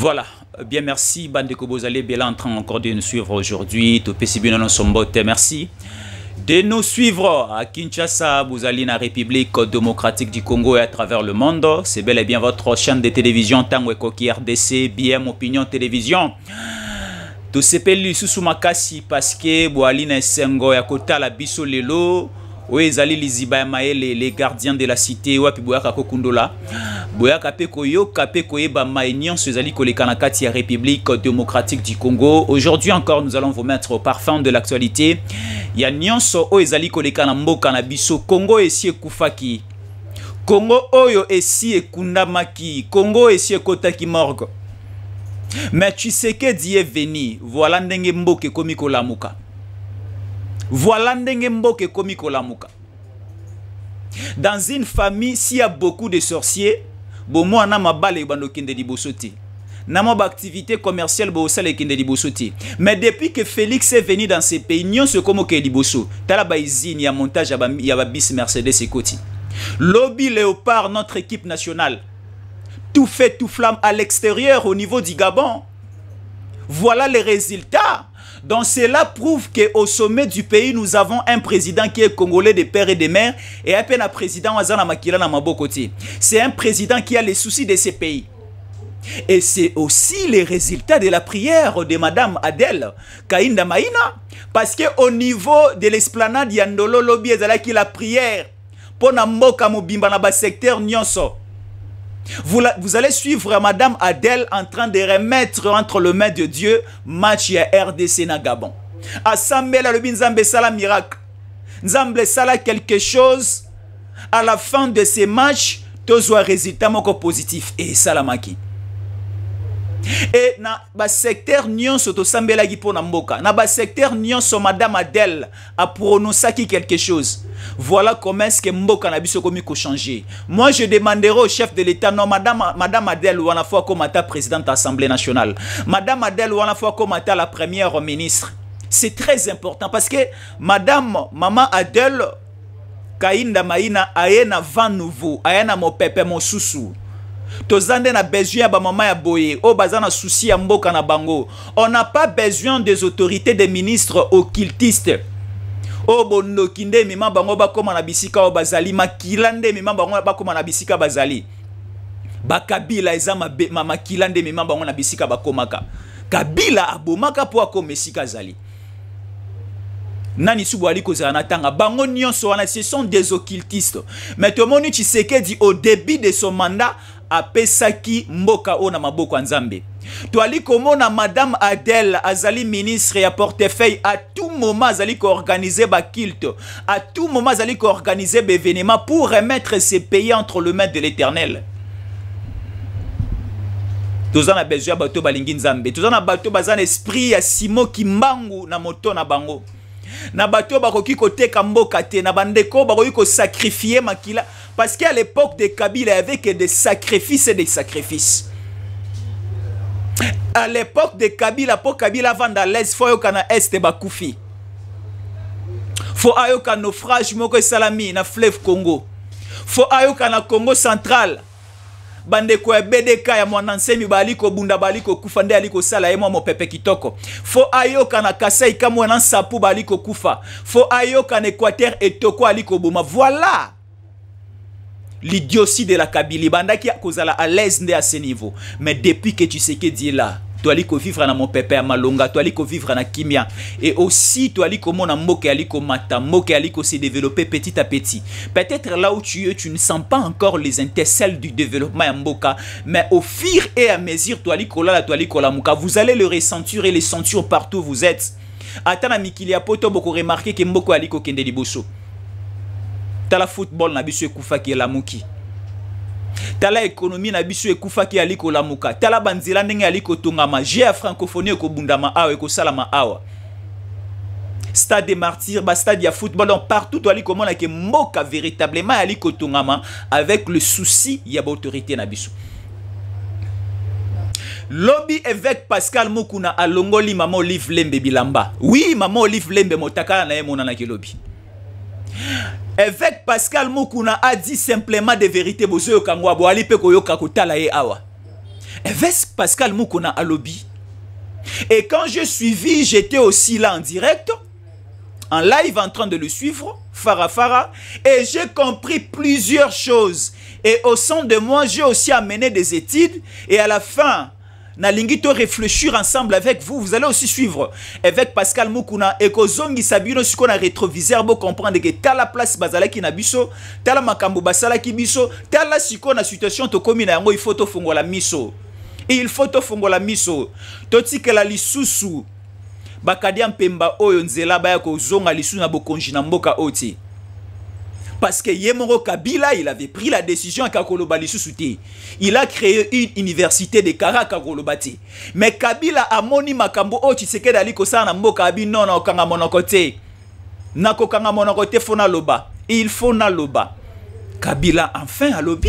Voilà, bien merci Bandeko Bozale Bela en train encore de nous suivre aujourd'hui. Topesi bien dans son botte, merci de nous suivre à Kinshasa, Bouzali, la République démocratique du Congo et à travers le monde. C'est bel et bien votre chaîne de télévision Tango Ekoki RDC, BM Opinion Télévision. Tout se pelu sous makasi parce que Boali na sengo ya kota la biso lelo. Oui, Zali Liziba les gardiens de la cité, Wapi Boyaka Kokundola. Boyaka Pekoyo, Kapekoye Bamaignan, Zali Kolekanakati, République démocratique du Congo. Aujourd'hui encore, nous allons vous mettre au parfum de l'actualité. Il y a Nyonso Oezali Kolekanambo Kanabiso, Congo et si Koufaki. Congo Oyo et si Kundamaki. Congo et si Kotaki Morgue. Mais tu sais que Dieu est venu. Voilà Ndenge Mboke Komiko Lamuka. Voilà ndenge mboke komiko lamuka. Dans une famille, s'il y a beaucoup de sorciers, bon moi na mabale bando kinde di bosoti. Na ma activité commerciale bo sale kinde di bosoti. Mais depuis que Félix est venu dans ces pays, nyon se komo ke di boso. Tala ba izine ya montage ya ba bis Mercedes et Koti. Lobby Léopard, notre équipe nationale. Tout fait tout flamme à l'extérieur au niveau du Gabon. Voilà les résultats. Donc cela prouve qu'au sommet du pays, nous avons un président qui est congolais de père et de mère et à peine un président Wazana Makila na Mabokoti. C'est un président qui a les soucis de ces pays. Et c'est aussi les résultats de la prière de Madame Adèle Kainda Maïna. Parce qu'au niveau de l'esplanade Yandolo Lobby qui la prière pour Namboka Mobimba na ba secteur Nyonso. Vous allez suivre Madame Adèle en train de remettre entre les mains de Dieu match à RDC na Gabon. Assemblée la lobi Nzambe sala miracle. Nzambe sala quelque chose à la fin de ces matchs, tous un résultat moko positif et salamaki. Et na ba secteur nyonso to sambela gi pona mboka. Na ba secteur nyonso Madame Adèle a prononcé quelque chose. Voilà comment est-ce que mboka na biso komi ko changer. Moi je demanderai au chef de l'État non Madame Adèle wana fois comme ta présidente Assemblée nationale. Madame Adèle wana fois comme ta la première ministre. C'est très important parce que Maman Adèle Kainda Maïna ayena vent nouveau, ayena mo pepe mo susu. Tozande na besoin ba maman ya boye o bazana souci ya mboka na bango. On n'a pas besoin des autorités des ministres occultistes. O bondo kinde mima bango ba koma na bisika o bazali makilande mima bango ba koma na bisika bazali. Ba Kabila ezama mama kilande mima bango na bisika ba komaka. Kabila abomaka po akoma mesika zali. Nani subwali kozana tanga bango nyonso wana ce sont des occultistes. Mais tout le monde Tshisekedi au début de son mandat a pesaki mboka ona maboko nzambe. Toali komona Madame Adèle azali ministre ya portefeuille à tout moment azali ko organiser ba culte, à tout moment azali ko organiser ba événement pour remettre ces pays entre les mains de l'Éternel. Tozana besoin bato balingi nzambe, tozana bato bazana esprit ya Simo Kimbangu na moto na bango. Na bato bakoki koteka mboka te na bandeko bakoki ko sacrifier makila parce qu'à l'époque de Kabila il y avait que des sacrifices et des sacrifices. À l'époque de Kabila pour Kabila vanda l'est faut yo kana est bakufi. Faut ayo kana naufrage moko salami na fleuve Congo. Faut ayo kana Congo central. Bandeko ya BDK ya mwanansemi baliko bunda baliko kufa nde aliko sala ye mo pepe kitoko. Fo ayoka na Kasai kama na sapu baliko kufa. Fo ayoka na Équateur etoko aliko boma. Voilà l'idiotie de la Kabylie. Bandaki kozala à l'aise nde à ce niveau. Mais depuis que tu sais que Dieu là, tu aliko vivre na mon pepe à Malonga, tu aliko vivre na Kimia. Et aussi tu aliko mona moke aliko mata, moke aliko se développer petit à petit. Peut-être là où tu es, tu ne sens pas encore les intercelles du développement à Mboka, mais au fur et à mesure tu aliko la, tu aliko la muka, vous allez le ressentir et le sentir partout où vous êtes. Atana mikilia poto boko remarquer que Mboko aliko kende liboso. Tala football na biso ekufa ki la muki. Tala économie na biso ekufa ki aliko lamuka. Tala banzela ndenge aliko tongama. J'ai francophonie ko bundama awa eko salama awa. Stade des martyrs, ba stade ya football donc partout to aliko mona ke mboka véritablement aliko tongama avec le souci ya ba autorité na biso. Lobby évêque Pascal Mukuna alongoli maman Olive Lembe bilamba. Oui, maman Olive Lembe motaka na yemona na ke lobby. Évêque Pascal Mukuna a dit simplement des vérités. Bozo kangwa bo ali pe koyoka kotala ye awa. évêque Pascal Mukuna à lobby. Et quand j'ai suivi, j'étais aussi là en direct, en live en train de le suivre, Farafara, et j'ai compris plusieurs choses. Et au sein de moi, j'ai aussi amené des études, et à la fin, nalingi to réfléchir ensemble avec vous, vous allez aussi suivre avec Pascal Mukuna et Kozongi Sabino ce qu'on a rétroviseur pour comprendre que tala place bazala ki na biso, tala makambo basala ki biso, tala siko na situation to komi na yango il faut to fongola miso. Et il faut to fongola miso. Toti que la lisusu bakadia mpemba oyo nzela ba ya kozonga lisu na bokonji na mboka oti. Parce que Yemoro Kabila, il avait pris la décision à Kakolobali Sousouté. Il a créé une université de Karakolobati. Mais Kabila a moni makambo o tseke dali kosa na mboka abi non na okanga monokote. Na kokanga monokote fona loba. Il faut na loba. Kabila enfin a lobby.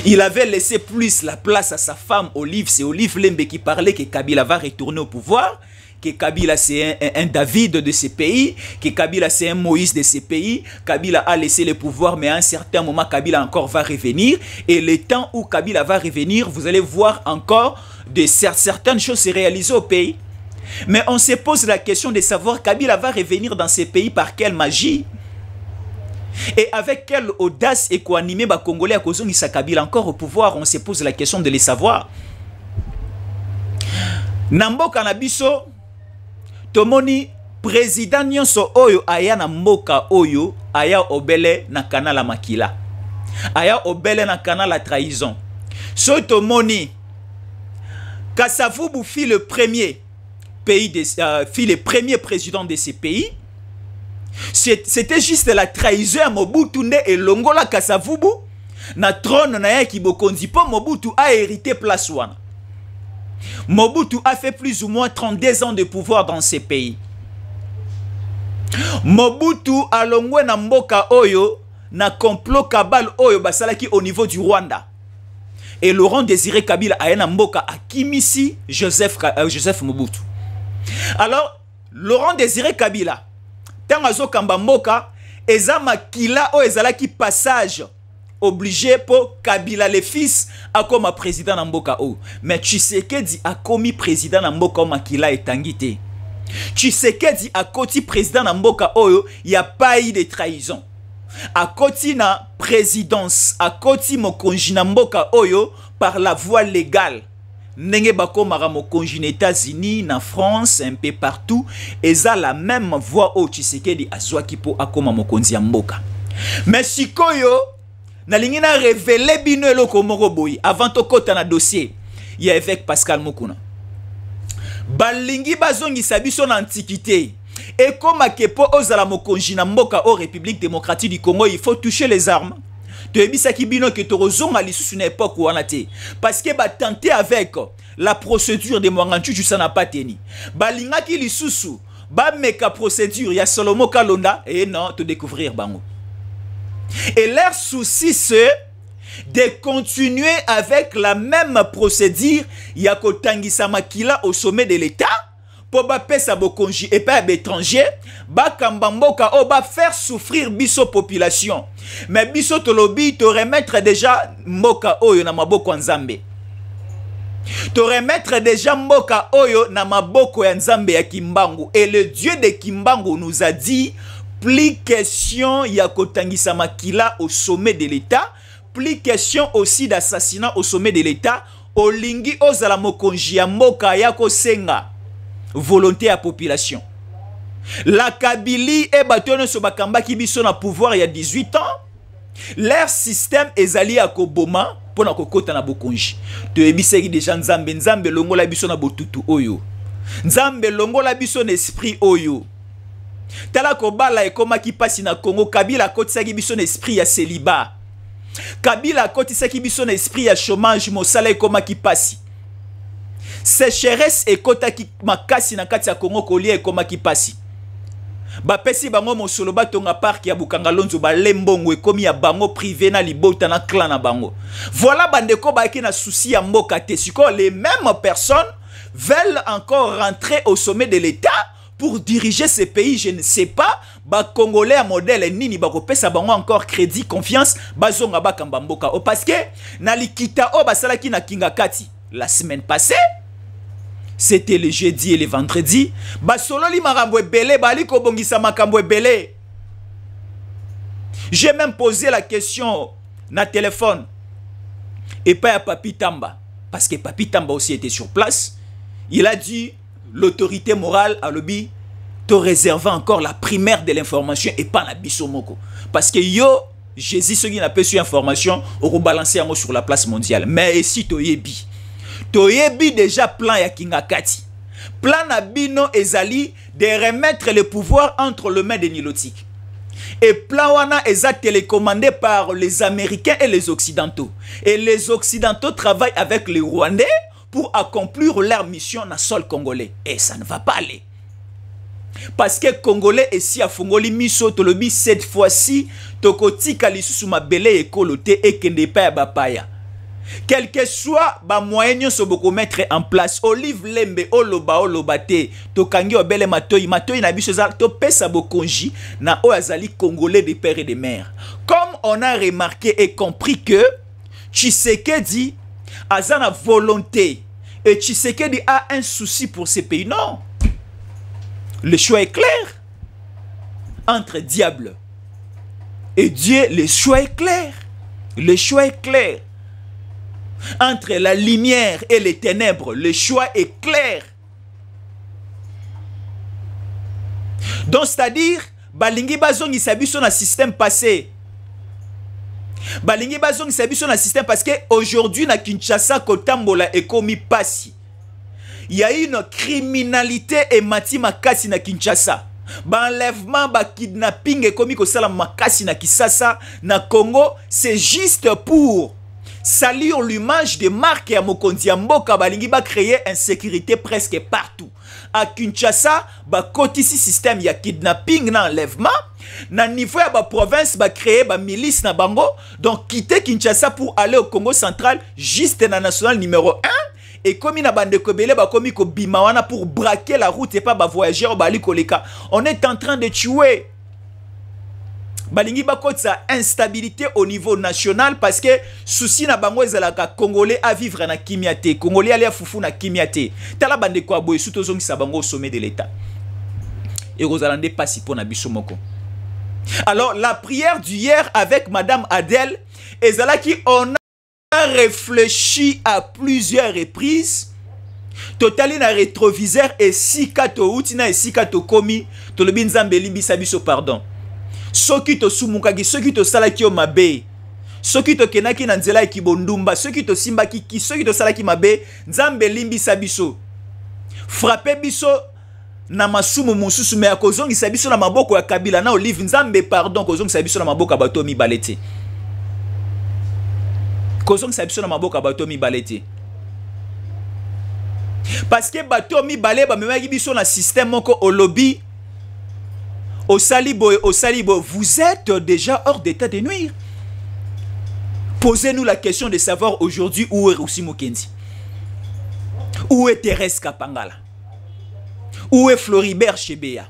Il avait laissé plus la place à sa femme Olive. C'est Olive Lembe qui parlait que Kabila va retourner au pouvoir. Que Kabila c'est un David de ce pays, que Kabila c'est un Moïse de ce pays. Kabila a laissé le pouvoir, mais à un certain moment, Kabila encore va revenir. Et le temps où Kabila va revenir, vous allez voir encore certaines choses se réaliser au pays. Mais on se pose la question de savoir Kabila va revenir dans ces pays par quelle magie et avec quelle audace et quoi animer les Congolais à cause de Kabila encore au pouvoir. On se pose la question de les savoir. Nambo Kanabiso Tomoni président nyonso oyo aya na mboka oyo aya obele na kanala makila. Aya obele na kanala trahison. So tomoni Kasavubu fit le premier pays fit le premier président de ce pays. C'était juste la trahison à Mobutu nde et longola Kasavubu na trône na ya ki bokonzi po Mobutu a hérité place wana. Mobutu a fait plus ou moins 32 ans de pouvoir dans ces pays. Mobutu a longwe na mboka oyo na complot kabal oyo basalaki au niveau du Rwanda. Et Laurent Désiré Kabila a na mboka akimisi Joseph Mobutu. Alors, Laurent Désiré Kabila, tangazo kamba mboka, eza makila o ezalaki passage obligé pour Kabila le fils a comme président Namboka o. Mais Tshisekedi a commis président Namboka o makila etangite. Tshisekedi a koti président Namboka o, il n'y a pas eu de trahison. A koti na présidence, a koti mokonji Namboka oyo par la voie légale. Nenge bako mara mokonji na États-Unis, na France, un peu partout, eza la même voie o Tshisekedi azwaki po akoma mokonzi ya mboka. Mais sikoyo nalingi na révélé bino eloko moko boyi avant to kota na dossier ya avec Pascal Mukuna. Balingi bazongisa biso na antiquité et comme kepo ozala mokonji na mboka au République démocratique du Congo, il faut toucher les armes. To ebisaki bino ke to rozonga lisusu na époque wana te parce que ba tenter avec la procédure de Mwanganchu ça n'a pas tenu. Balingaki lisusu ba meka procédure ya Solomo Kalonda et non te découvrir bango. Et leur souci c'est de continuer avec la même procédure Yako Tangisa Makila au sommet de l'État pour pesa bokonji et pas étranger ba kambamboka o ba faire souffrir biso population. Mais biso tolobi te remettre déjà mboka oyo na maboko nzambe. Te remettre déjà mboka oyo na maboko ya nzambe ya Kimbangu. Et le Dieu de Kimbangu nous a dit plus question ya kotangisa makila au sommet de l'État, plus question aussi d'assassinat au sommet de l'État, olingi ozala mokonji ya mboka ya kosenga volonté à population. La Kabylie et batono so bakamba ki biso na pouvoir il y a 18 ans, leur système ezali ya koboma pona kokota na bokonji. To ebiseki déjà nzambe longola biso na botutu oyo. Nzambe longola biso na esprit oyo. Tala kobala ekoma ki pasi na Congo, Kabila kotisaki biso na esprit ya célibat. Kabila kotisaki biso na esprit ya chômage mosala ekoma ki pasi. Sécheresse ekotaki makasi na kati ya Congo kolia ekoma ki pasi. Bapesi bango mosolo batonga park ya Bukangalonzo balembongo ekomi ya bango privé na libota na clan na bango. Voilà bandeko baaki na souci ya mboka te. Siko les mêmes personnes veulent encore rentrer au sommet de l'État pour diriger ce pays, je ne sais pas. Ba Congolais à modèle nini ba kopesa bango encore crédit, confiance, bazonga ba kambamboka. O parce que na likita o basalaki na Kingakati la semaine passée, c'était le jeudi et le vendredi, ba solo li makambo ebele bali ko bongisa makambo ebele. J'ai même posé la question na téléphone et pas à Papi Tamba, parce que Papi Tamba aussi était sur place. Il a dit l'autorité morale à l'obby te réserve encore la primaire de l'information et pas la bisomoko. Parce que yo, Jésus, ceux qui n'a pas su information, auront balancé un mot sur la place mondiale. Mais ici, Toyebi déjà plan ya Kingakati. Plan Nabino Ezali de remettre le pouvoir entre les mains des Nilotiques. Et plan wana eza télécommandé par les Américains et les Occidentaux. Et les Occidentaux travaillent avec les Rwandais pour accomplir leur mission dans le sol congolais. Et ça ne va pas aller. Parce que Congolais ici à Fongoli Miso Tolobi cette fois-ci Tokoti Kalisusu Mabele et Kolote et Kendepa Bapaya. Quel que soit ba moyen so boko mettre en place Olive Lembe Oloba Olobate Tokangi Obele Matoi na biso za to pesa bokonji na Oazali Congolais de père et de mère. Comme on a remarqué et compris que Tshisekedi a une volonté et Tshisekedi a un souci pour ces pays. Non. Le choix est clair. Entre diable et Dieu, le choix est clair. Le choix est clair. Entre la lumière et les ténèbres, le choix est clair. Donc, c'est-à-dire, Balingi Bazong Isabiso na système passé. Balingi Bazong Isabiso na système parce qu'aujourd'hui, na Kinshasa, Kotambola et Komi Passi. Il y a une criminalité et mati makasi na Kinshasa. Enlèvement, kidnapping et komi kosala makasi na Kisasa, na Congo, c'est juste pour salir l'image de marque ya Mokonzi ya Mboka balingi ba créer insécurité presque partout. À Kinshasa, ba kotisi système ya kidnapping na enlèvement. Na niveau ya ba province ba créer ba milice na bango. Donc quitter Kinshasa pour aller au Congo central juste na national numéro 1. Et comme il a bande kobele ba komi ko bimawana pour braquer la route et pas ba voyageurs bali koleka. On est en train de tuer. Balingi bakot sa instabilité au niveau national parce que souci na bango ezalaka Congolais à vivre na kimiate, Congolais aller fufu na kimiate. Tala bande ko aboy suto zongi sa bango au sommet de l'état. Et Rosalande passi pour na biso moko. Alors la prière d'hier avec madame Adèle ezalaki on a réfléchi à plusieurs reprises. Totali na rétroviseur et sikato utina et sikato komi to le binzambe limbisa biso pardon. Soki to sumukaki, soki to salaki o mabe, soki to kenaki na nzela ki bondumba, soki to simbaki ki, soki to salaki mabe, nzambe limbisa biso. Frappe biso na masumu mususu me akozongisa biso na maboko ya Kabila na Olive nzambe pardon kozongisa biso na maboko ya bato mibalete. Kozongisa biso na maboko ya bato mibalete. Parce que bato mibale ba memaki biso na système moko au lobby. Au Salibo, vous êtes déjà hors d'état de nuire. Posez-nous la question de savoir aujourd'hui où est Roussi Mokendi. Où est Thérèse Kapangala? Où est Floribert Chebeya?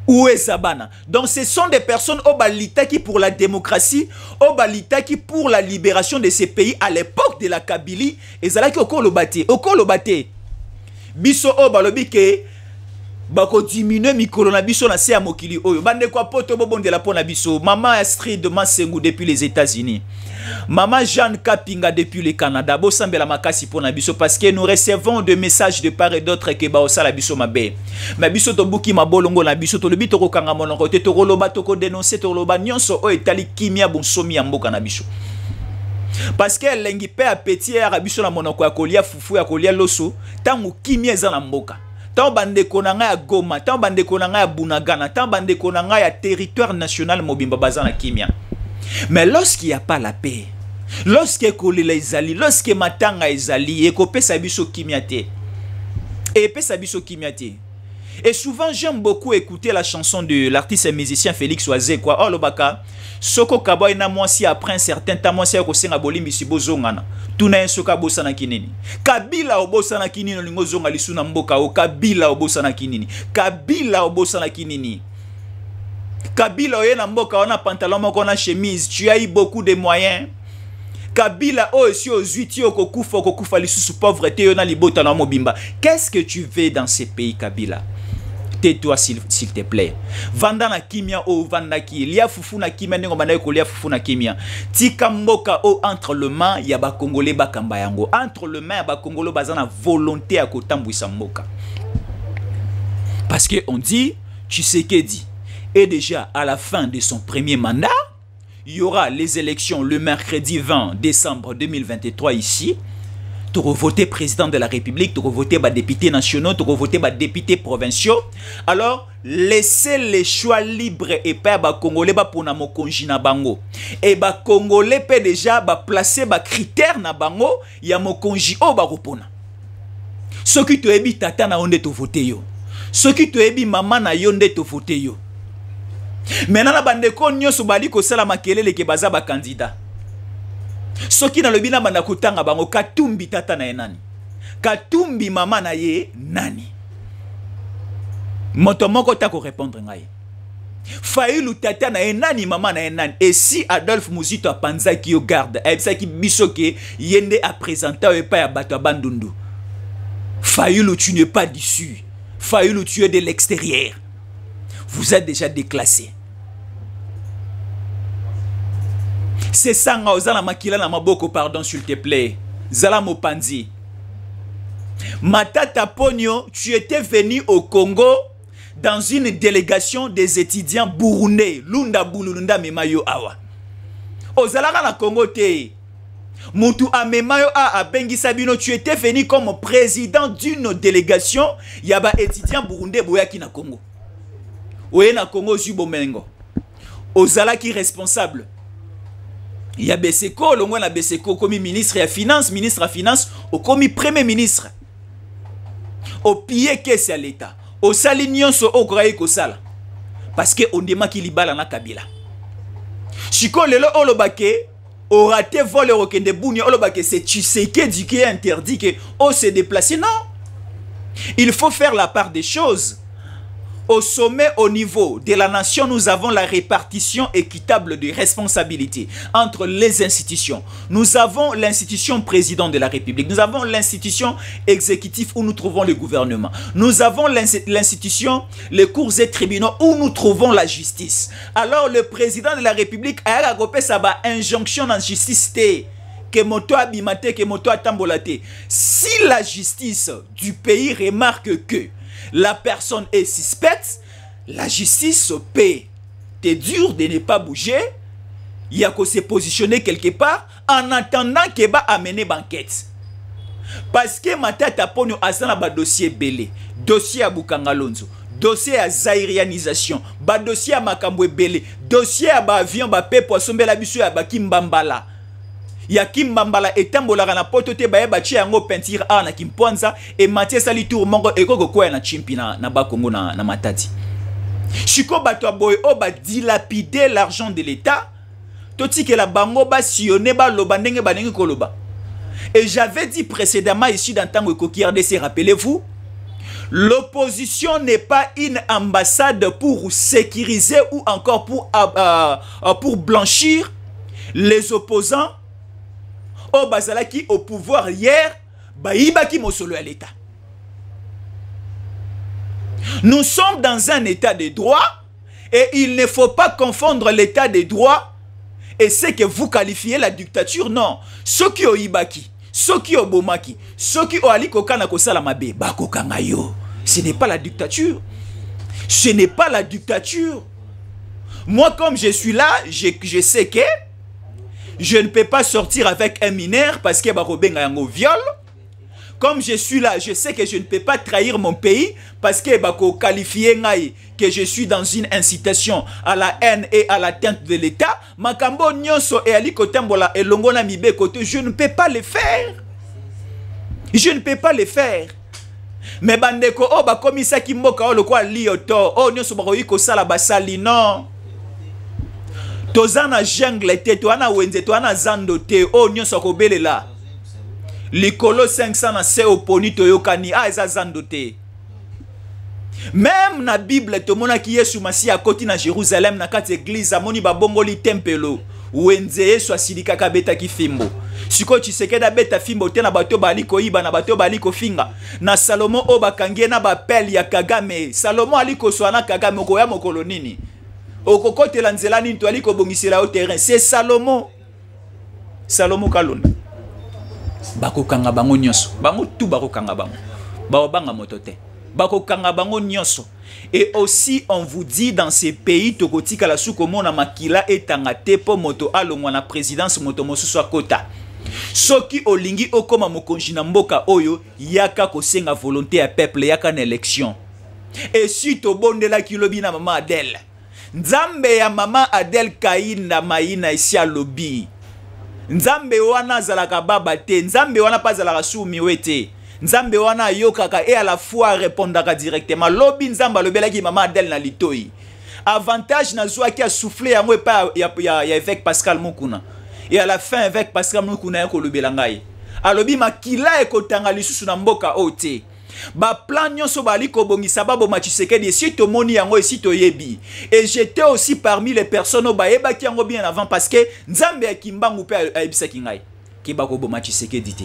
Où est Zabana? Donc ce sont des personnes au Balita qui pour la démocratie, au Balita qui pour la libération de ces pays à l'époque de la Kabylie. Et Zalaki Okolobate. Okolobate. Biso o balobi ke bako diminuer mikolo na biso na se ya mokili oyo bande kwa poto bobondela pona biso maman Astrid Masengu depuis les États-Unis, maman Jeanne Kapinga depuis le Canada bo sambela makasi pona biso parce que nous recevons des messages de part et d'autre que ba osala biso mabe ma biso to buki mabolongo na biso to lobi to ko kanga monoko te to koloba to ko dénoncer to loba nyonso o etali kimia bonsomi ya mboka na biso parce que lengi pe appétit ya biso na monoko ya kolia fufu ya kolia loso tangu kimia za na mboka. Tant bande konanga ya Goma, tant bande konanga ya Bunagana, tant bande konanga ya territoire national mobimba bazana kimia. Mais lorsqu'il n'y a pas la paix, lorsque kolila ezali, lorsque matanga ezali, et ko pesa biso kimia te. Et pesa biso kimia te. Et souvent, j'aime beaucoup écouter la chanson de l'artiste et musicien Félix Oazé, quoi. Oh, le baka. Soko kaba ina mwasi après un certain temps, mwasi yako senga bolimi sibozongana. Tuna en soka bosana kinini. Kabila obosana kinini lingo zonga lisuna mboka o. Kabila obosana kinini. Kabila obosana kinini. Kabila oye na mboka on a pantalon moko on a chemise. Tu as eu beaucoup de moyens. Kabila aussi aux huitiers kokufa lisusu pauvreté yo na libota na mobimba. Qu'est-ce que tu veux dans ces pays Kabila? Tais-toi s'il te plaît. Vanda na kimia o vanda ki. Lia fufu na kimia nengo banaye ko lia fufu na kimia. Tika mboka o entre le main ya ba Congolais ba kamba yango. Entre le main ya ba Congolais bazana volonté à kotambwisa mboka. Parce que on dit Tshisekedi est déjà à la fin de son premier mandat. Il y aura les élections le mercredi 20 décembre 2023 ici. Tu vas voter président de la République, tu vas voter députés nationaux, tu vas voter députés provinciaux. Alors, laissez les choix libres et pas les Congolais pour na mokonji na bango. Et les Congolais peut déjà placer des critères na bango, il y a mokonji o ba repona. Ceux qui te ebi tata na onde to voter yo. Ceux qui te ebi maman na yonde to voter yo. Maintenant, la bande ko nyoso bali ko sala makelele ke baza ba candidat. Soki na lobina banda kutanga bango Katumbi tata na enani. Katumbi mama na ye nani. Moto moko ta ko répondre ngai. Fayulu tata na enani mama na enani. Et si Adolphe Muzito a panza ki yo garde, ebisa ki bisoke yende a présenter ou pas ya bato bandundu. Fayulu tu n'es pas d'issue. Fayulu tu es de l'extérieur. Vous êtes déjà déclassé. C'est ça, Ozala Makila na maboko, pardon, s'il te plaît. Zala Mopanzi. Matata Pogno, tu étais venu au Congo dans une délégation des étudiants burundais. Lunda Bulunda Memayo Awa. Ozala na Congo te. Moutou Amemayo a Bengi Sabino, tu étais venu comme président d'une délégation. Yaba étudiant burundais boyaki na Congo. Oye na Congo Zubomengo. Ozala qui responsable. Il y a Beseko, le moins Beseko comme ministre à finance, au comme premier ministre. Au pire que c'est l'État. Au salignon so au croyez ko sala. Parce que on demande qu'il libala na Kabila. Chiko lelo olobake au raté vol rokende bouni olobake c'est Tshisekedi qui est interdit que on se déplacer non. Il faut faire la part des choses. Au sommet, au niveau de la nation, nous avons la répartition équitable de responsabilités entre les institutions. Nous avons l'institution président de la République. Nous avons l'institution exécutive où nous trouvons le gouvernement. Nous avons l'institution, les cours et tribunaux où nous trouvons la justice. Alors le président de la République a agopé sa injonction en justice que moto abimate, que moto atambolate. Si la justice du pays remarque que la personne est suspecte, la justice paie. C'est dur de ne pas bouger. Il y a qu'à se positionner quelque part en attendant qu'il va amener banquette. Parce que ma tête a pogno asana ba dossier belé, dossier à Bukangalonzo, dossier à zairianisation, ba dossier à Makambwe belé, dossier à ba avion ba pe poisson bela bisu à ba Kimbambala. Ya Kimbambala etambola na poto te baye bachi yango peinture a na Kimponza et Mathieu Sali tour mongo ekoko kwa na chimpi na ba Kongo na matati. Chiko bato boy o ba dilapider l'argent de l'État. Toti que la bango ba sionné ba loba ndenge ba ndenge koloba. Et j'avais dit précédemment ici dans Tango Koki RDC, rappelez-vous, l'opposition n'est pas une ambassade pour sécuriser ou encore pour blanchir les opposants au Bazalaki au pouvoir hier, Baïbaki Mosolo à l'État. Nous sommes dans un état de droit et il ne faut pas confondre l'état de droit et ce que vous qualifiez la dictature. Non, ceux qui ont Ibaki, ceux qui ont Bomaki, ceux qui ont Ali Kokana Kosalamabe, Bakokangayo, ce n'est pas la dictature. Ce n'est pas la dictature. Moi, comme je suis là, je sais que je ne peux pas sortir avec un mineur parce que Barobenga yango viol. Comme je suis là, je sais que je ne peux pas trahir mon pays parce que Bako qualifié que je suis dans une incitation à la haine et à l'atteinte de l'État. Makambo nyonso et ali kotembola et longona mibe kote, je ne peux pas le faire. Je ne peux pas le faire. Mais bandeko o ba komisa ki mboka o lokwa lioto o nyoso ba ko sala basali non. Tozana jungle te to ana wenze to ana zando te o nyoso ko belela. Likolo 500 na se oponi to yokani a eza zando te. Même na Bible to mona ki Yesu Masi akoti na Jérusalem na kati église amoni ba bongoli tempelo wenze Yesu asilika kabeta ki fimbo. Siko Tshisekedi beta fimbo te na bato bali ko iba na bato bali ko finga. Na Salomo o bakangie na ba pel ya Kagame. Salomo ali ko swana Kagame ko ya mokolo nini. Okokotela nzela nini to ali ko bongisela au terrain. C'est Salomo. Salomo kalonda. Bako kanga bango nyoso. Bango tu bako kanga bango. Bao banga motote. Bako kanga bango nyoso. Et aussi on vous dit dans ces pays tokotika la soukomo na makila etanga te po moto alongwa na présidence moto mosusu akota. Soki olingi okoma mokonzi na mboka oyo yaka kosenga volonté ya peuple yaka na élection. Et si to bondela kilobi na mama Adèle. Nzambe ya mama Adèle Kainda Maina isi alobi. Nzambe wana zalaka baba te, nzambe wana pa zalaka sumi wete. Nzambe wana yokaka et à la fois répondaka directement. Lobi nzamba lobelaki mama Adèle na litoi. Avantage na zwa ki a soufflé yango pa ya évêque Pascal Mukuna. Et à la fin avec Pascal Mukuna yako lobelangai. Alobi makila ekotanga lisusu na mboka ote. Ba plan nyonso bali ko bongisa babo Tshisekedi si to moni yango si to yebi. Et j'étais aussi parmi les personnes ba yeba ki yango bien avant parce que nzambe ya kimbangu pe ayebisa kingai. Ki ba ko boma Tshisekedi te.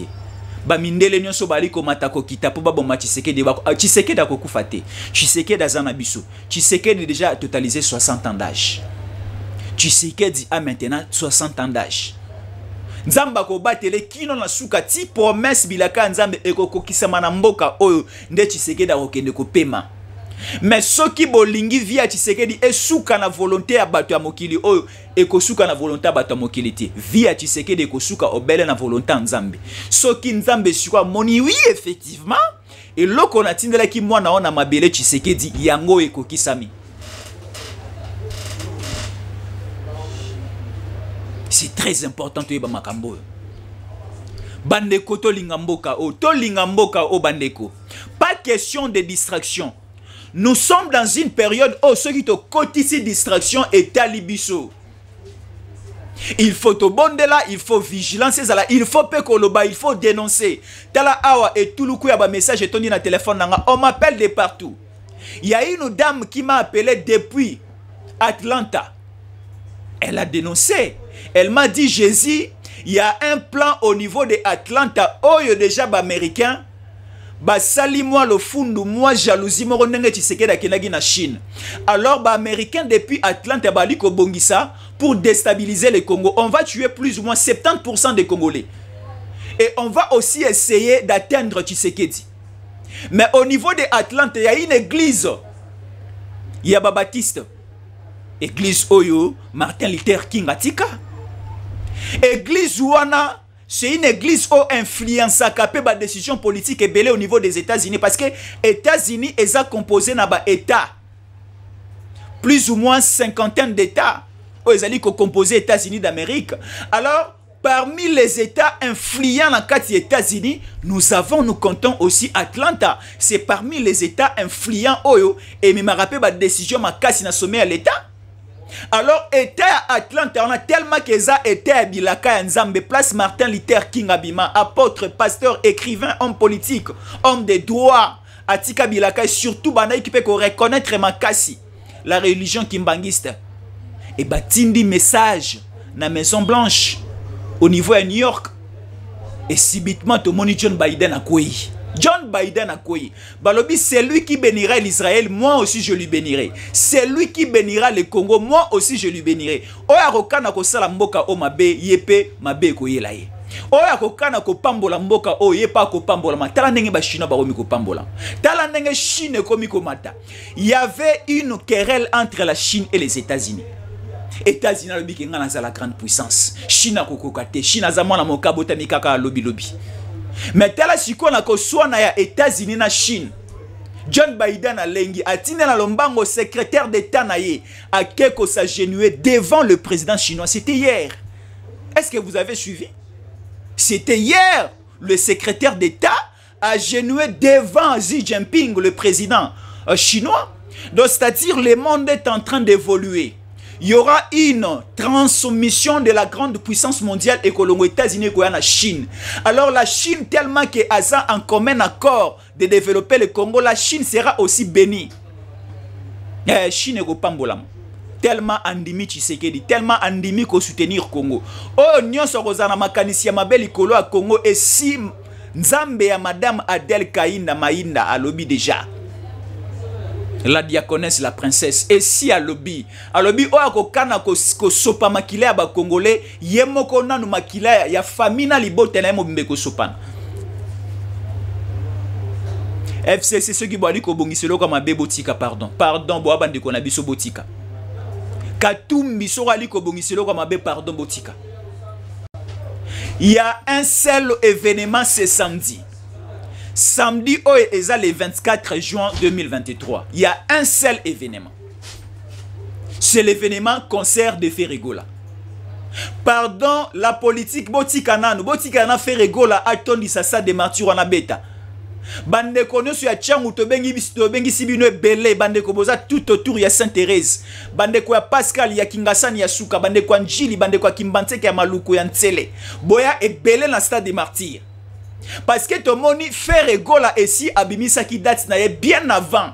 Ba mindele nyonso bali ko matako kitapo babo Tshisekedi ba Tshisekedi akokufa te. Tshisekedi azana biso. Tshisekedi déjà totalisé 60 ans d'âge. Tshisekedi a maintenant 60 ans d'âge. Nzamba ko batele kino na suka ti promesse bilaka nzambe ekokokisama na mboka oyo nde Tshisekedi akokende kopema. Mais soki bolingi via Tshisekedi esuka na volonté ya bato ya mokili oyo ekosuka na volonté ya bato ya mokili te. Via Tshisekedi ekosuka obele na volonté nzambe. Soki nzambe suka moni oui effectivement et loko na tindela ki mwana ona mabele Tshisekedi yango ekokisami. C'est très important to yeba makambo. Bandeko to lingamboka o bandeko. Pas question de distraction. Nous sommes dans une période où ceux qui te cotisent distraction est talibiso. Il faut te bondela, il faut vigilance, il faut pekoloba, il faut dénoncer. Tala awa et tout le coup y a un message et ton na téléphone on m'appelle de partout. Il y a une dame qui m'a appelé depuis Atlanta. Elle a dénoncé. Elle m'a dit, Jésus, il y a un plan au niveau de Atlanta. Oh, il y a déjà des Américains. Sali moi le fundu, moi jalousie, moi on est Tshisekedi akenagi na Chine. Alors, les Américains depuis Atlanta, bali ko bongisa pour déstabiliser le Congo. On va tuer plus ou moins 70% des Congolais. Et on va aussi essayer d'atteindre Tshisekedi. Mais au niveau de Atlanta, il y a une église. Il y a Baptiste. Église Oyo, Martin Luther King Atika. Église Ouana, c'est une église où influence a capé la décision politique et belée au niveau des États-Unis. Parce que les États-Unis sont composés dans les États. Plus ou moins cinquantaine d'États. Ils sont composés les États-Unis d'Amérique. Alors, parmi les États influents dans les États-Unis, nous comptons aussi Atlanta. C'est parmi les États influents Oyo. Et me rappelle la décision ma casse na sommet à l'État. Alors, État Atlanta, on a tellement que ça était à Bilaka Nzambe, place Martin Luther King Abima, apôtre, pasteur, écrivain, homme politique, homme de droit, Atika Bilaka, et surtout, Banaï qui peut reconnaître Makasi, la religion kimbangiste. Et batindi message na Maison Blanche, au niveau de New York, et subitement, tout le monde John Biden a quoi? John Biden a quoi? Balobi, c'est lui qui bénira l'Israël, moi aussi je lui bénirai. C'est lui qui bénira le Congo, moi aussi je lui bénirai. Oya kokana ko sala mboka o mabe yepe mabe ko yela ye. Oya kokana ko pambola mboka o yepa ko pambola ma. Tala ndenge ba Chine ba komi ko pambola. Tala ndenge Chine komi ko mata. Il y avait une querelle entre la Chine et les États-Unis. États-Unis lobi ki ngana za la grande puissance. Chine ko kokate, Chine azamona mokabota mikaka lobi lobi. Mais tala siko na ko swana ya États-Unis na Chine. John Biden a lengi atine na lombango secrétaire d'État na ye a keko s'agenouer devant le président chinois. C'était hier. Est-ce que vous avez suivi? C'était hier. Le secrétaire d'État agenouillé devant Xi Jinping, le président chinois. Donc, c'est-à-dire le monde est en train d'évoluer. Il y aura une transmission de la grande puissance mondiale et que les États-Unis et la Chine. Alors la Chine, tellement que a en commun accord de développer le Congo, la Chine sera aussi bénie. Chine est pambolam. Tellement andimi Tshisekedi, tellement andimi ko soutenir Congo. Oh nyonso kozana makanisi ya mabeli kolo a Congo et si nzambe ya madame Adèle Kainda Mainda a lobby déjà. La diaconesse, la princesse, et si à lobby, oya ko kana ko sopa makile ya ba congolais, yemoko nanu makile ya famina libote na mo bimbe ko sopana. FCC ceux qui boali ko bongiselo comme mabe botika pardon. Pardon bo abandi ko na biso botika. Katumbi so ali ko bongiselo comme mabe pardon botika. Il y a un seul événement ce samedi. Samedi, le 24 juin 2023. Il y a un seul événement. C'est l'événement concert de Ferregola. Pardon, la politique, Botikana Ferregola, Atondi Sasa de Martyr na beta. Bande kono su ya changu tobengi sibino belé bande ko boza tout autour ya Sainte-Thérèse. Bande ko ya Pascal ya Kingasani ya Suka, bande ko Njili, bande ko Kimbanteke ya Maluku ya Ntsele. Boya e belé na stade des Martyrs. Parce que tout le monde fait Gola ici Abimisa qui date bien avant.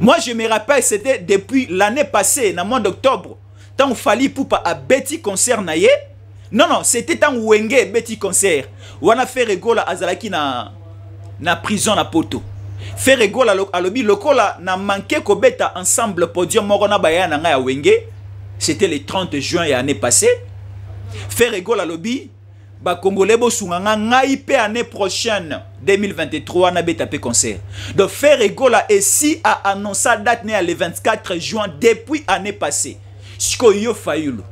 Moi je me rappelle c'était depuis l'année passée, dans le mois d'octobre, tant il fallait pour à Betty concert naye. Non, c'était tant Wenge Betty concert. On a fait Gola Azalaki na prison na poto. Faire Gola à lobby lokola na manqué ko beta ensemble podium morona bayana nga ya Wenge. C'était le 30 juin l'année passée. Faire Gola lobby ba Congolais bosunganga ngai pe année prochaine 2023 na beta pe concert. Donc Ferregola ici a annoncé date né le 24 juin depuis année passée. Siko yo Fayulu,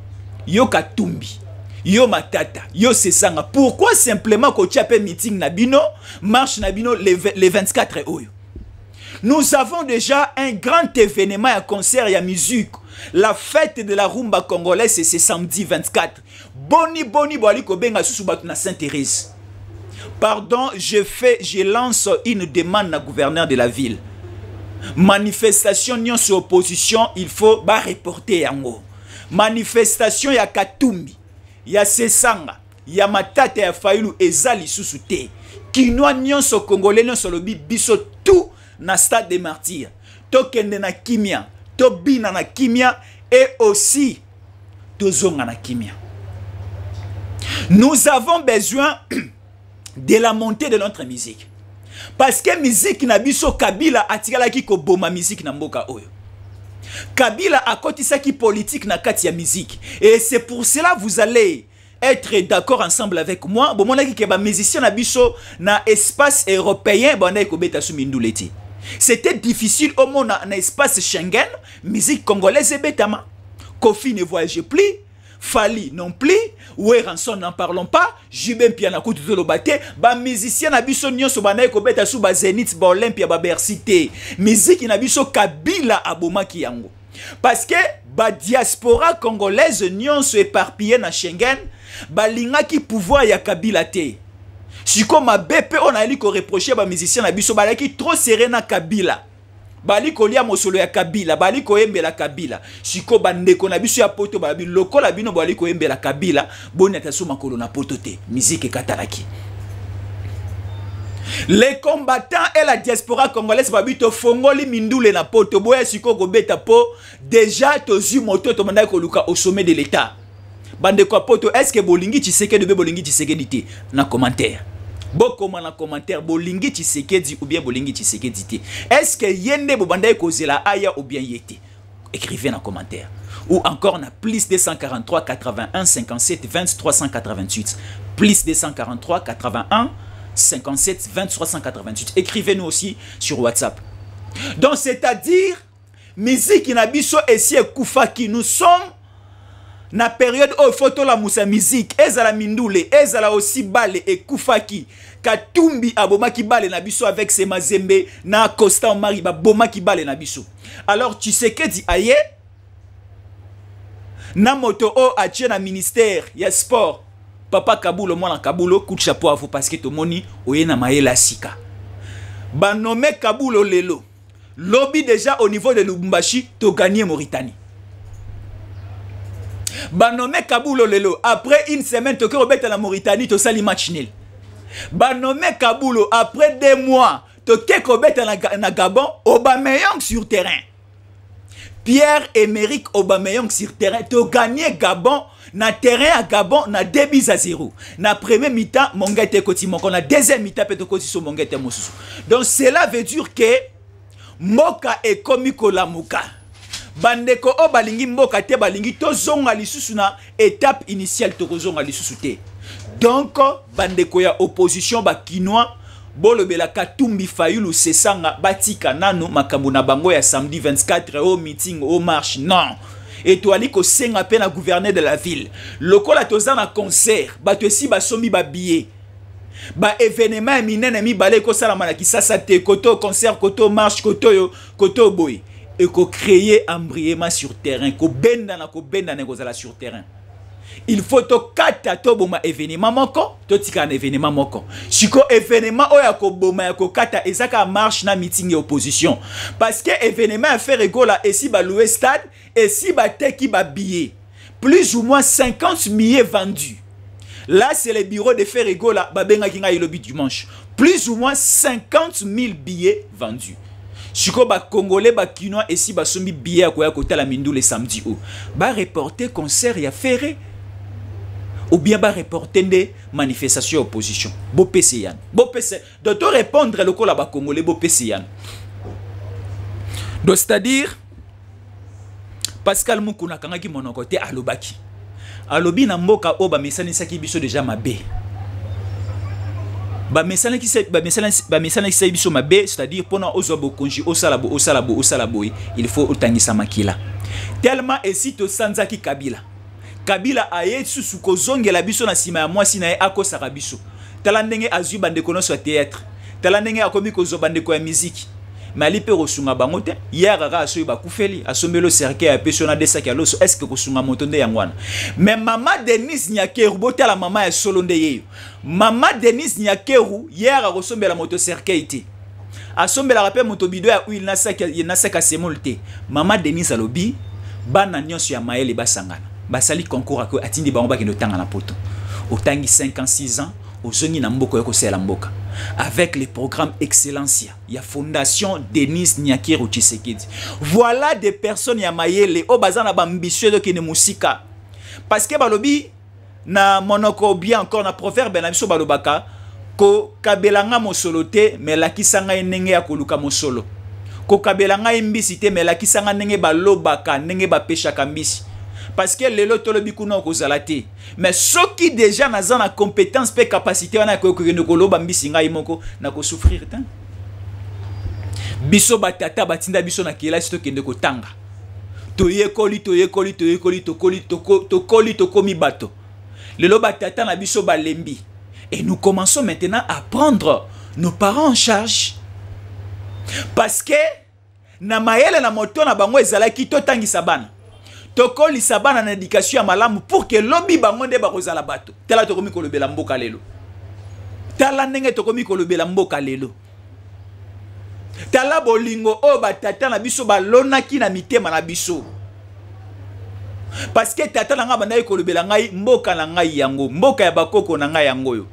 yo Katumbi, yo Matata, yo Sesanga. Pourquoi simplement ko tiape meeting na bino, marche na bino le 24 oyo. Nous avons déjà un grand événement à concert et à musique. La fête de la rumba congolaise, c'est samedi 24. Boni boali kobenga susu batu na Sainte-Thérèse. Pardon, je lance une demande à gouverneur de la ville. Manifestation nyon sur opposition, il faut reporter yango. Manifestation ya Katumbi, ya Sesanga, ya Matata ya Fayulu ezali susu te. Kinoa nyon so congolais nyon so lobi biso tout na stade des Martyrs. Tokende na kimia, tobina na kimia et aussi tozonga na kimia. Nous avons besoin de la montée de notre musique. Parce que musique na biso Kabila atikala ki ko boma musique na mboka oyo. Kabila a kotisa ki politique na kati ya musique. Et c'est pour cela vous allez être d'accord ensemble avec moi. Bon mona ki ke ba musicien na biso na espace européen bana ko beta su minduleti. C'était difficile au monde na espace Schengen, musique congolaise et betama. Kofi ne voyageait plus. Fali non plus, Oueranson n'en parlons pas, Jibem Piana Koutou Lobate, ba musicien na biso nyonso banaye ko beta sou ba Zenith ba Olympia ba Bercy te. Musique na biso Kabila abomaki yango. Parce que ba diaspora congolaise nyonso éparpillé na Schengen, ba lingaki pouvoir ya Kabila te. Siko ma BP on a li ko reprocher ba musicien na biso balaki trop serré na Kabila. Bali kolia mosolo ya Kabila, bali koyembela Kabila. Siko bandeko na biso ya poto babi lokola bino bali koyembela Kabila, boni atasu makolo na poto te. Musique kataraki. Les combattants et la diaspora congolaise babi to fongoli mindule na poto boya siko go beta po déjà tozu moto to mandai ko luka au sommet de l'état. Bandeko poto est-ce que bolingi Tshisekedi de bolingi Tshisekedi te na commentaire. Beaucoup na commentaire bolingi Tshisekedi ou bien bolingi Tshisekedi te. Est-ce que yende bobandaye kozela aya ou bien yete? Écrivez dans commentaire. Ou encore na plus 243 81 57 20 388. Plus 243 81 57 20 388. Écrivez-nous aussi sur WhatsApp. Donc c'est-à-dire musique na biso esi ekufaki, nous sommes na période où photo la musa musique ezala mindule ezala aussi bale ekufaki. Katumbi abomaki bale na biso avec ses mazembe na Constant Mari ba bomaki bale na biso. Alors tu sais que dit aye na moto o atie na ministère ya sport papa Kabulo mwana Kabulo coup de chapeau à vous parce que to moni oyena maela sika ba nommé Kabulo lelo lobby déjà au niveau de Lubumbashi to gagner Mauritanie ba nommé Kabulo lelo après une semaine to robeta la Mauritanie to sali match nul ba nommé Kabulo après 2 mois to kobeta na Gabon Aubameyang sur terrain Pierre-Emerick Aubameyang sur terrain to gagner Gabon na terrain à Gabon na 2-0 na premier mi-temps mongete koti moko na deuxième mi-temps pe to koti so mongete mosusu donc cela veut dire que mboka ekomi kolamuka bandeko o balingi mboka te balingi to zonga lisusu na étape initiale to zonga lisusu te donc bandeko ya opposition ba kinois bolobela Katumbi Fayulu Sesanga batika nano makambo na bango ya samedi 24 au meeting au marche non et toi ali ko senga pe na gouverneur de la ville lokola toza na concert bato esi basomi ba billet ba événement minene mi balé ko sala mana kisasa te koto concert koto marche koto boy et ko créer embriement sur terrain ko benda na ko zala sur terrain il faut to kata to boma événement moko to tika na événement moko siko événement oya ko boma ya ko kata ezaka marche na meeting et opposition parce que événement a fait rigola et si ba louer stade et si ba teki ba billet plus ou moins 50 billets vendus là c'est le bureau de faire rigola ba benga kinga ilobi dimanche plus ou moins 50 000 billets vendus siko ba congolais ba kinois et si ba sombi billet ko ya ko tala mindu le samedi o ba reporter concert ya ferré ou bien ba reporter des manifestations opposition bo PCN bo PC donc to répondre le kola ba congolais bo PCN donc c'est-à-dire Pascal Mukuna kangaki monoko te alobaki alobi na mboka o ba mesani saki biso déjà mabe ba mesana ki biso mabe c'est-à-dire pona ozo bokonji osala bo il faut otangisa makila tellement et si to sanzaki Kabila aye susu ko zongela biso na sima ya mwasi na ye akosaka biso tala ndenge azwi bandeko nyonso ya théâtre tala ndenge akomi kozwa bandeko ya musique mali pe kosunga bango te hier aka asoyi bakufeli asombelo cercueil ya peso na desaki ya loso est-ce que kosunga moto nde yango wana mais mama Denise Nyakeru botala mama ya solo nde yeyo mama Denise Nyakeru hier akosombela moto cercueil te asombelaka pe moto bido ya huile nasaka semol te mama Denise alobi bana nyonso ya mayele basangana basali concours ako atindi bango bakendo tanga na poto otangi 56 ans ozongi na mboko yoko sela mboka avec les programmes Excellencia ya fondation Denis Nyakeru Tshisekedi voilà des personnes ya mayele o bazana ba ambitieux de kene musika parce que balobi na monoko bien encore na proverbe na biso balobaka ko kabelanga mosolo te mais la kisanga ndenge ya koluka mosolo ko kabelanga mbisi te mais la kisanga ndenge balobaka ndenge ba peshaka mbisi parce que lelo tolobi kuna kozala te mais ceux qui déjà naza na compétence pe capacité wana ko koloba mbisi ngai moko na ko souffrir te biso batata batinda biso na kelasi to kende ko tanga toyekoli tokomi bato lelo batata na biso balembi et nous commençons maintenant à prendre nos parents en charge parce que na mayele na moto na bango ezalaki to tangisa bana toko lisabana na éducation ya malamu pour que lobi bango nde bakozala bato tala tokomi kolobela mboka lelo tala ndenge tokomi kolobela mboka lelo tala bolingo o batata na biso balonaki na mitema na biso parce que tata na nga bandaki kolobela ngai mboka na ngai yango mboka ya bakoko na ngai yango yo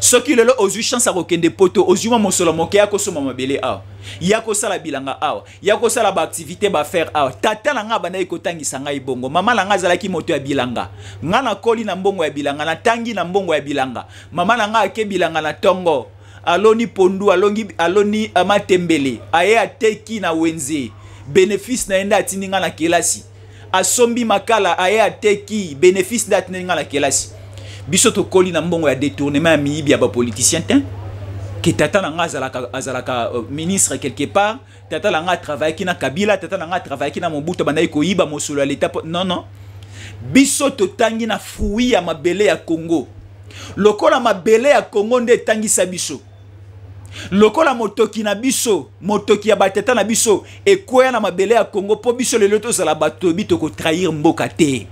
soki lelo ozwi chance akokende poto ozwi mosolo moke ya kosoma mabele awa ya kosala bilanga awa ya kosala ba activité ba faire awa tata na nga bandaki kotangisa ngai bongo mama na nga azalaki moto ya bilanga nga na koli na mbongo ya bilanga na tangi na mbongo ya bilanga mama na nga ake bilanga na tongo aloni pondu aloni amatembele aye ateki na wenze bénéfice na enda atindi nga na kelasi asombi makala aye ateki bénéfice na atindi nga na kelasi biso to koli na mbongo ya détournement ya miyibi ya ba politicien te que tata na nga azalaka ministre quelque part tata na nga travaille ki na Kabila tata na nga travaille ki na Mobutu bandai ko yiba mosolo ya l'état non biso to tangi na fruit ya mabele ya Congo lokola mabele ya Congo nde tangisa biso lokola motoki na biso motoki ya batata na biso ekoya na mabele ya Congo po biso lelo to zala bato bito ko trahir mboka te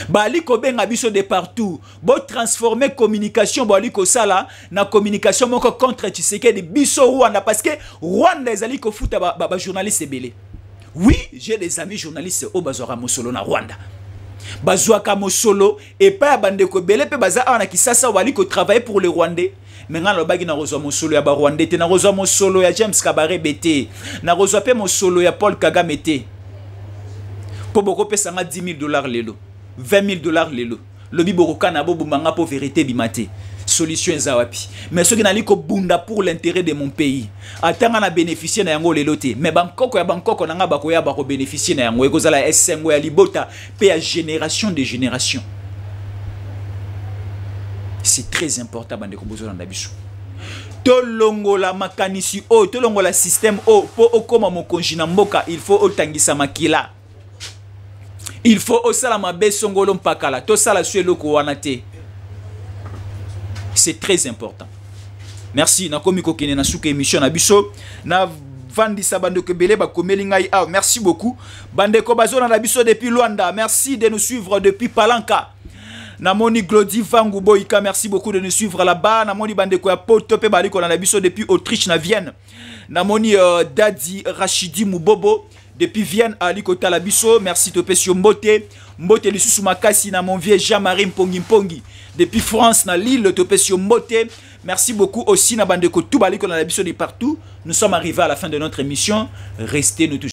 bali ko benga biso de partout bo transformer communication bali ko sala na communication moko contre Tshisekedi biso Rwanda parce que Rwanda ezali ko futa ba journaliste belé. Oui, j'ai des amis journalistes au bazora mosolo na Rwanda. Bazouaka mosolo et pas bande ko belé pe baza na kisasa bali ko travailler pour les Rwandais. Mais ngana lobaki na rozwa mosolo ya ba Rwandais te na rozwa mosolo ya James Kabarebe bete na rozwa pe mosolo ya Paul Kagame te. Po boko pesa nga $10,000 lelo. $20,000 lelo. Lobi boroka na bobo manga po vérité bimate. Solution zawapi. Mais ce qui n'a liko bunda pour l'intérêt de mon pays. Atanga na bénéficier na yango lelo te. Mais Bangkok ya Bangkok nanga bako ya bako bénéficier na yango. Eko zala SMO ya libota pe ya génération de génération. C'est très important bande ko bozo na biso. Tolongola makanisi o, tolongola système o po okoma mokonji na mboka, il faut otangisa makila. Il faut osala mabe songolo mpakala to sala suelo ko wanate. C'est très important. Merci na komi ko kene na suka émission na biso na vandi sabando ke belé ba komeli ngai a. Merci beaucoup bande ko bazona na biso depuis Luanda. Merci de nous suivre depuis Palanka. Namoni Glody Vangu Boyka, merci beaucoup de nous suivre là-bas. Namoni bande ko ya poto pe bali ko na biso depuis Autriche na Vienne. Namoni Dadi Rachidi Mubobo depuis Vienne à Likota Labiso, merci Topesio Mbote, Mbote Lissusu Makasi na mon vieux Jean-Marie Mpongi Mpongi depuis France na Lille Topesio Mbote. Merci beaucoup aussi na bande ko tout baliko na Labiso de partout. Nous sommes arrivés à la fin de notre émission. Restez nous toujours